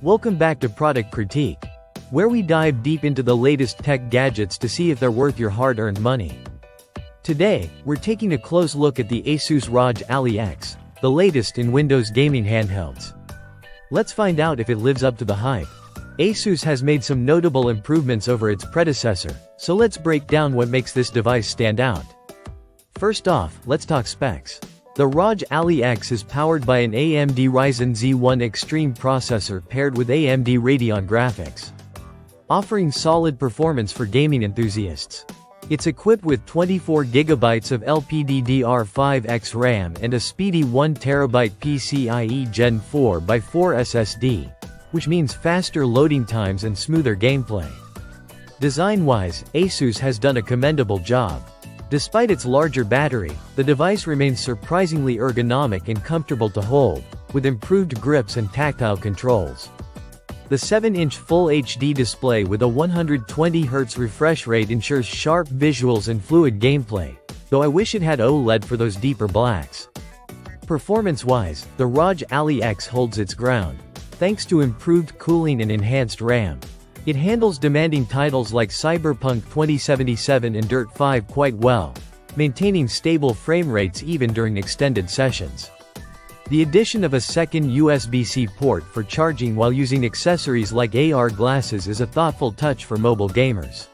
Welcome back to Product Critique, where we dive deep into the latest tech gadgets to see if they're worth your hard-earned money. Today, we're taking a close look at the Asus Rog Ally X, the latest in Windows gaming handhelds. Let's find out if it lives up to the hype. Asus has made some notable improvements over its predecessor, so let's break down what makes this device stand out. First off, let's talk specs. The Rog Ally X is powered by an AMD Ryzen Z1 Extreme processor paired with AMD Radeon graphics, offering solid performance for gaming enthusiasts. It's equipped with 24GB of LPDDR5X RAM and a speedy 1TB PCIe Gen 4x4 SSD, which means faster loading times and smoother gameplay. Design-wise, Asus has done a commendable job. Despite its larger battery, the device remains surprisingly ergonomic and comfortable to hold, with improved grips and tactile controls. The 7-inch Full HD display with a 120Hz refresh rate ensures sharp visuals and fluid gameplay, though I wish it had OLED for those deeper blacks. Performance-wise, the Rog Ally X holds its ground, thanks to improved cooling and enhanced RAM. It handles demanding titles like Cyberpunk 2077 and Dirt 5 quite well, maintaining stable frame rates even during extended sessions. The addition of a second USB-C port for charging while using accessories like AR glasses is a thoughtful touch for mobile gamers.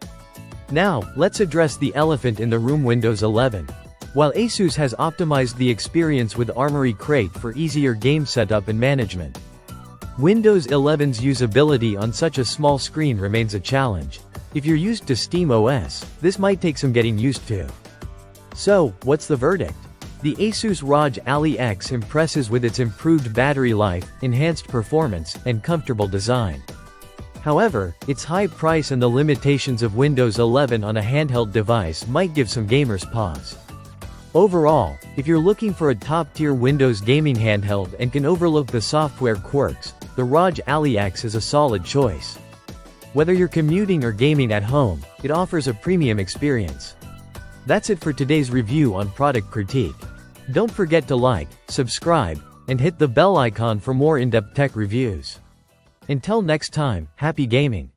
Now, let's address the elephant in the room: Windows 11. While Asus has optimized the experience with Armoury Crate for easier game setup and management, Windows 11's usability on such a small screen remains a challenge. If you're used to SteamOS, this might take some getting used to. So, what's the verdict? The Asus ROG Ally X impresses with its improved battery life, enhanced performance, and comfortable design. However, its high price and the limitations of Windows 11 on a handheld device might give some gamers pause. Overall, if you're looking for a top-tier Windows gaming handheld and can overlook the software quirks, the ROG Ally X is a solid choice. Whether you're commuting or gaming at home, it offers a premium experience. That's it for today's review on Product Critique. Don't forget to like, subscribe, and hit the bell icon for more in-depth tech reviews. Until next time, happy gaming!